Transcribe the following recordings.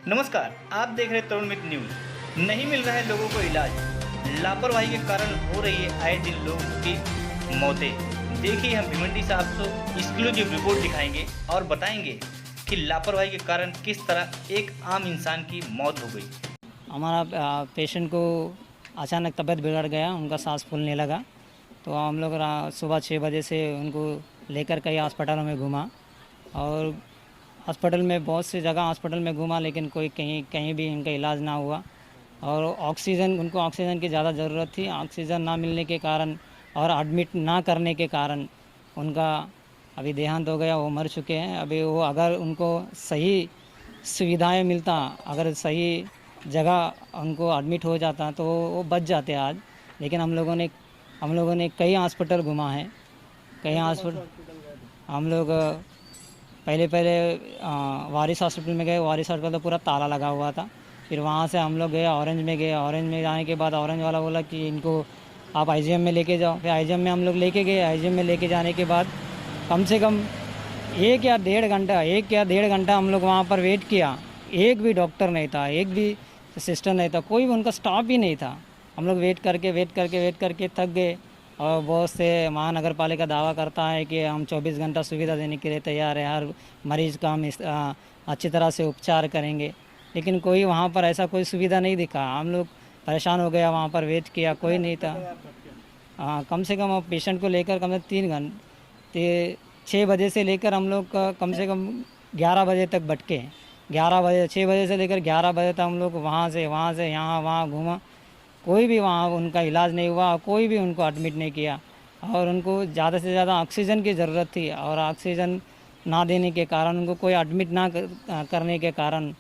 नमस्कार, आप देख रहे तरुण मित्र न्यूज़। नहीं मिल रहा है लोगों को इलाज, लापरवाही के कारण हो रही है आए दिन लोगों की मौतें। देखिए, हम भिमंडी साहब को एक्सक्लूसिव रिपोर्ट दिखाएंगे और बताएंगे कि लापरवाही के कारण किस तरह एक आम इंसान की मौत हो गई। हमारा पेशेंट को अचानक तबीयत बिगड़ गया, उनका सांस फूलने लगा। तो हम लोग सुबह 6 बजे से उनको लेकर कई अस्पतालों में घूमा और हॉस्पिटल में बहुत सी जगह हॉस्पिटल में घूमा, लेकिन कोई कहीं कहीं भी इनका इलाज ना हुआ। और उनको ऑक्सीजन की ज़्यादा ज़रूरत थी। ऑक्सीजन ना मिलने के कारण और एडमिट ना करने के कारण उनका अभी देहांत हो गया, वो मर चुके हैं। अभी वो अगर उनको सही सुविधाएं मिलता, अगर सही जगह उनको एडमिट हो जाता तो वो बच जाते आज। लेकिन हम लोगों ने कई हॉस्पिटल घुमा है, कई हॉस्पिटल। हम लोग पहले पहले वारिस हॉस्पिटल में गए। वारिस हॉस्पिटल तो पूरा ताला लगा हुआ था। फिर वहाँ से हम लोग गए ऑरेंज में गए। ऑरेंज में जाने के बाद ऑरेंज वाला बोला कि इनको आप आईजीएम में लेके जाओ। फिर आईजीएम में हम लोग लेके गए। आईजीएम में लेके जाने के बाद कम से कम 1 या 1.5 घंटा हम लोग वहाँ पर वेट किया। एक भी डॉक्टर नहीं था, एक भी सिस्टर नहीं था, कोई भी उनका स्टाफ ही नहीं था। हम लोग वेट करके थक गए। और बहुत से महानगर पालिका दावा करता है कि हम 24 घंटा सुविधा देने के लिए तैयार है, हर मरीज़ का हम अच्छी तरह से उपचार करेंगे। लेकिन कोई वहाँ पर ऐसा कोई सुविधा नहीं दिखा। हम लोग परेशान हो गया, वहाँ पर वेट किया, कोई नहीं था। हाँ, कम से कम पेशेंट को लेकर कम से 3 घंटे 6 बजे से लेकर हम लोग कम से कम 11 बजे तक भटके। 6 बजे से लेकर 11 बजे तक हम लोग वहाँ से यहाँ वहाँ घूमा। कोई भी वहाँ उनका इलाज नहीं हुआ, कोई भी उनको एडमिट नहीं किया। और उनको ज़्यादा से ज़्यादा ऑक्सीजन की ज़रूरत थी और ऑक्सीजन ना देने के कारण, उनको कोई एडमिट ना करने के कारण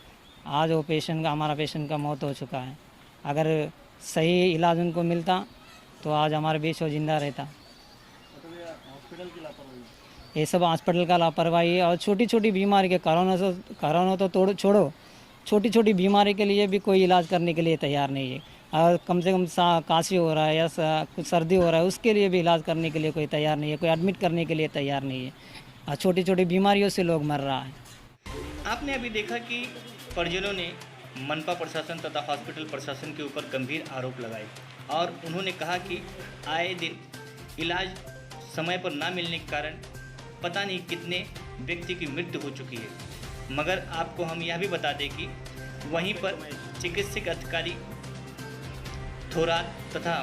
आज वो हमारा पेशेंट का मौत हो चुका है। अगर सही इलाज उनको मिलता तो आज हमारे बीच वो ज़िंदा रहता। ये सब हॉस्पिटल का लापरवाही है। और छोटी छोटी बीमारी के कोरोना तो छोड़ो, छोटी छोटी बीमारी के लिए भी कोई इलाज करने के लिए तैयार नहीं है। और कम से कम काशी हो रहा है या कुछ सर्दी हो रहा है, उसके लिए भी इलाज करने के लिए कोई तैयार नहीं है, कोई एडमिट करने के लिए तैयार नहीं है। और छोटी छोटी बीमारियों से लोग मर रहा है। आपने अभी देखा कि परिजनों ने मनपा प्रशासन तथा हॉस्पिटल प्रशासन के ऊपर गंभीर आरोप लगाए और उन्होंने कहा कि आए दिन इलाज समय पर ना मिलने के कारण पता नहीं कितने व्यक्ति की मृत्यु हो चुकी है। मगर आपको हम यह भी बता दें कि वहीं पर चिकित्सक अधिकारी थोरात तथा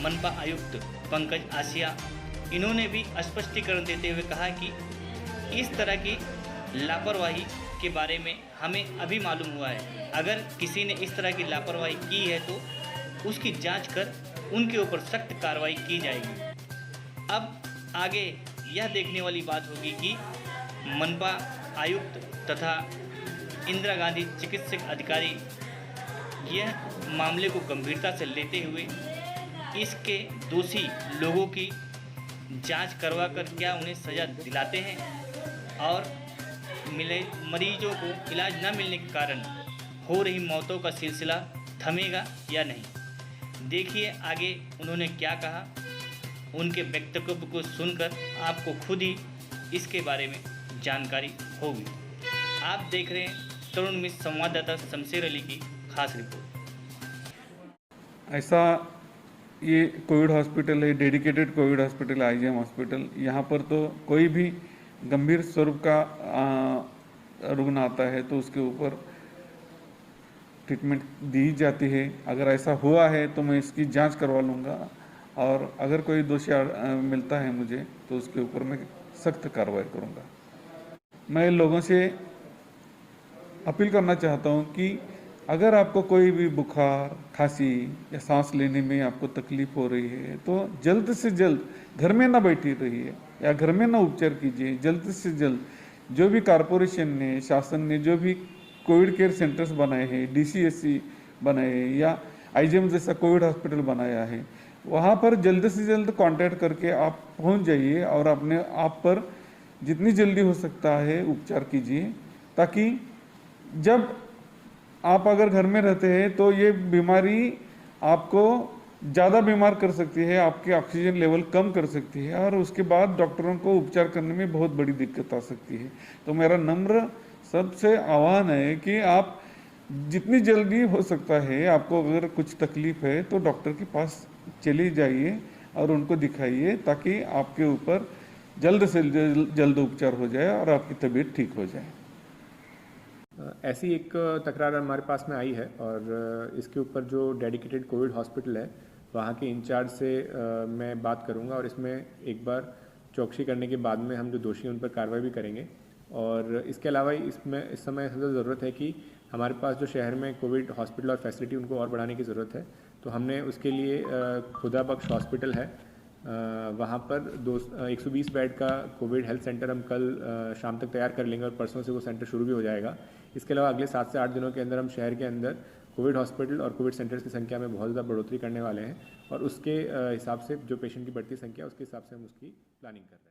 मनपा आयुक्त पंकज आसिया, इन्होंने भी स्पष्टीकरण देते हुए कहा कि इस तरह की लापरवाही के बारे में हमें अभी मालूम हुआ है। अगर किसी ने इस तरह की लापरवाही की है तो उसकी जांच कर उनके ऊपर सख्त कार्रवाई की जाएगी। अब आगे यह देखने वाली बात होगी कि मनपा आयुक्त तथा इंदिरा गांधी चिकित्सक अधिकारी यह मामले को गंभीरता से लेते हुए इसके दोषी लोगों की जांच करवाकर क्या उन्हें सज़ा दिलाते हैं और मरीजों को इलाज न मिलने के कारण हो रही मौतों का सिलसिला थमेगा या नहीं। देखिए आगे उन्होंने क्या कहा। उनके वक्तव्य को सुनकर आपको खुद ही इसके बारे में जानकारी होगी। आप देख रहे हैं तरुण मित्र संवाददाता शमशेर अली की खास रिपोर्ट। ऐसा ये कोविड हॉस्पिटल है, dedicated Covid hospital IgM hospital. यहाँ पर तो कोई भी गंभीर स्वरूप का रुग्ण आता है तो उसके ऊपर ट्रीटमेंट दी जाती है। अगर ऐसा हुआ है तो मैं इसकी जांच करवा लूँगा और अगर कोई दोषी मिलता है मुझे तो उसके ऊपर मैं सख्त कार्रवाई करूँगा। मैं लोगों से अपील करना चाहता हूँ कि अगर आपको कोई भी बुखार, खांसी या सांस लेने में आपको तकलीफ हो रही है तो जल्द से जल्द घर में ना बैठी रहिए या घर में ना उपचार कीजिए। जल्द से जल्द जो भी कॉरपोरेशन ने, शासन ने जो भी कोविड केयर सेंटर्स बनाए हैं, डीसीएससी बनाए हैं या आईजीएम जैसा कोविड हॉस्पिटल बनाया है, वहाँ पर जल्द से जल्द कांटेक्ट करके आप पहुँच जाइए और अपने आप पर जितनी जल्दी हो सकता है उपचार कीजिए, ताकि जब आप अगर घर में रहते हैं तो ये बीमारी आपको ज़्यादा बीमार कर सकती है, आपके ऑक्सीजन लेवल कम कर सकती है और उसके बाद डॉक्टरों को उपचार करने में बहुत बड़ी दिक्कत आ सकती है। तो मेरा नम्र सबसे आह्वान है कि आप जितनी जल्दी हो सकता है, आपको अगर कुछ तकलीफ है तो डॉक्टर के पास चले जाइए और उनको दिखाइए, ताकि आपके ऊपर जल्द से जल्द उपचार हो जाए और आपकी तबीयत ठीक हो जाए। ऐसी एक तकरार हमारे पास में आई है और इसके ऊपर जो डेडिकेटेड कोविड हॉस्पिटल है वहाँ के इंचार्ज से मैं बात करूँगा और इसमें एक बार चौकसी करने के बाद में हम जो दोषी हैं उन पर कार्रवाई भी करेंगे। और इसके अलावा इसमें इस समय सबसे ज़रूरत है कि हमारे पास जो शहर में कोविड हॉस्पिटल और फैसिलिटी उनको और बढ़ाने की ज़रूरत है। तो हमने उसके लिए खुदा बख्श हॉस्पिटल है, वहाँ पर 120 बेड का कोविड हेल्थ सेंटर हम कल शाम तक तैयार कर लेंगे और परसों से वो सेंटर शुरू भी हो जाएगा। इसके अलावा अगले 7 से 8 दिनों के अंदर हम शहर के अंदर कोविड हॉस्पिटल और कोविड सेंटर्स की संख्या में बहुत ज़्यादा बढ़ोतरी करने वाले हैं और उसके हिसाब से जो पेशेंट की बढ़ती संख्या उसके हिसाब से हम उसकी प्लानिंग कर रहे हैं।